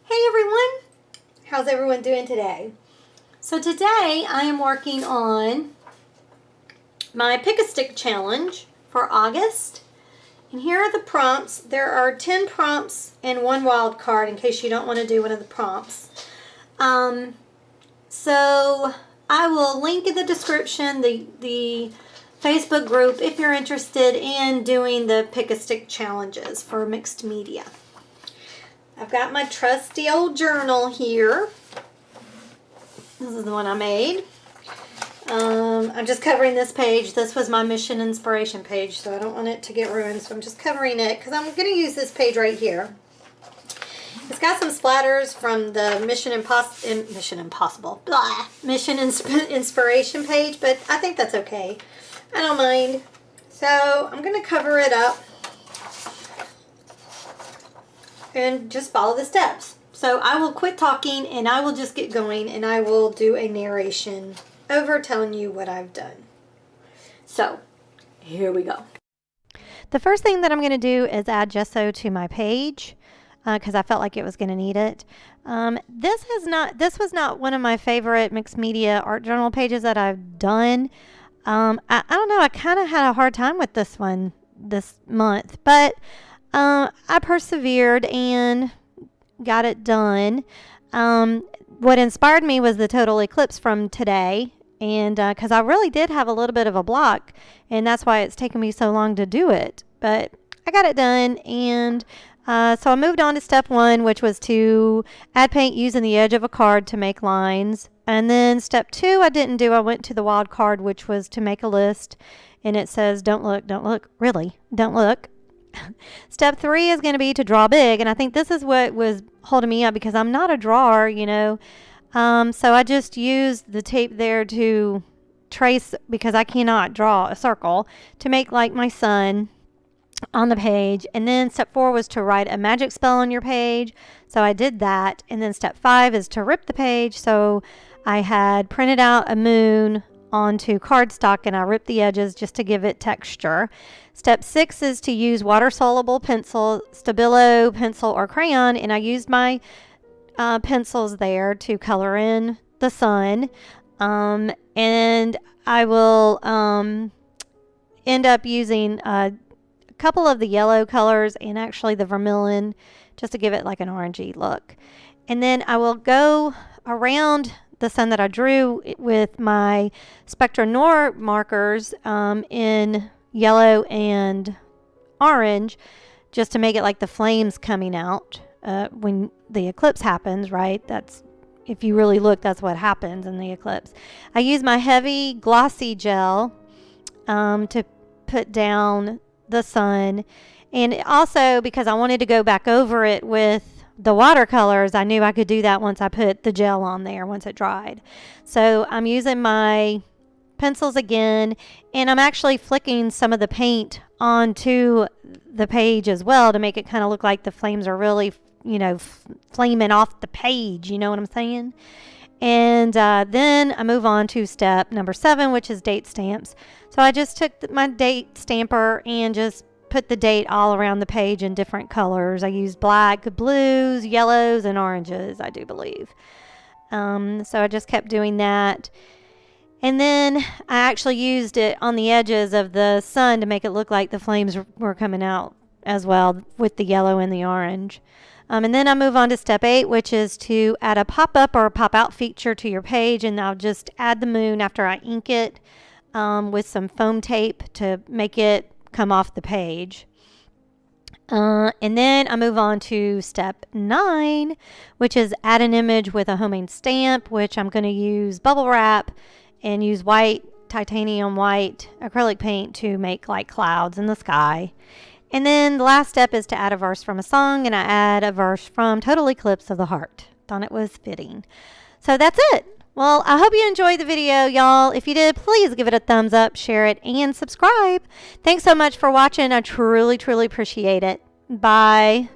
Hey everyone! How's everyone doing today? So today I am working on my Pick-a-Stick challenge for August. And here are the prompts. There are 10 prompts and one wild card in case you don't want to do one of the prompts. So I will link in the description the Facebook group if you're interested in doing the Pick-a-Stick challenges for mixed media. I've got my trusty old journal here. This is the one I made. I'm just covering this page. This was my mission inspiration page, so I don't want it to get ruined, so I'm just covering it because I'm going to use this page right here. It's got some splatters from the Mission Inspiration page, but I think that's okay. I don't mind. So I'm going to cover it up and just follow the steps. So I will quit talking and I will just get going and I will do a narration over telling you what I've done. So here we go. The first thing that I'm going to do is add gesso to my page because I felt like it was going to need it. This was not one of my favorite mixed media art journal pages that I've done. I don't know, I kind of had a hard time with this one this month, but I persevered and got it done. What inspired me was the total eclipse from today, and because I really did have a little bit of a block, and that's why it's taken me so long to do it. But I got it done, and so I moved on to step 1, which was to add paint using the edge of a card to make lines. And then step 2 I didn't do. I went to the wild card, which was to make a list, and it says don't look, really, don't look. Step 3 is going to be to draw big, and I think this is what was holding me up because I'm not a drawer, you know. So I just used the tape there to trace, because I cannot draw a circle, to make like my sun on the page. And then step 4 was to write a magic spell on your page, so I did that. And then step 5 is to rip the page, so I had printed out a moon onto cardstock and I ripped the edges just to give it texture. Step 6 is to use water-soluble pencil, Stabilo pencil or crayon, and I used my pencils there to color in the sun. And I will end up using a couple of the yellow colors and actually the vermilion just to give it like an orangey look. And then I will go around the sun that I drew with my Spectra Noir markers in yellow and orange, just to make it like the flames coming out when the eclipse happens, right? That's, if you really look, that's what happens in the eclipse. I use my heavy glossy gel to put down the sun, and also because I wanted to go back over it with the watercolors, I knew I could do that once I put the gel on there, once it dried. So I'm using my pencils again, and I'm actually flicking some of the paint onto the page as well to make it kind of look like the flames are really, you know, flaming off the page, you know what I'm saying? And then I move on to step number 7, which is date stamps. So I just took my date stamper and just put the date all around the page in different colors. I used black, blues, yellows, and oranges, I do believe. So I just kept doing that. And then I actually used it on the edges of the sun to make it look like the flames were coming out as well with the yellow and the orange. And then I move on to step 8, which is to add a pop-up or a pop-out feature to your page. And I'll just add the moon after I ink it with some foam tape to make it come off the page. And then I move on to step 9, which is add an image with a homemade stamp, which I'm going to use bubble wrap and use white, titanium white acrylic paint to make like clouds in the sky. And then the last step is to add a verse from a song, and I add a verse from Total Eclipse of the Heart. Thought it was fitting. So that's it. Well, I hope you enjoyed the video, y'all. If you did, please give it a thumbs up, share it, and subscribe. Thanks so much for watching. I truly, truly appreciate it. Bye.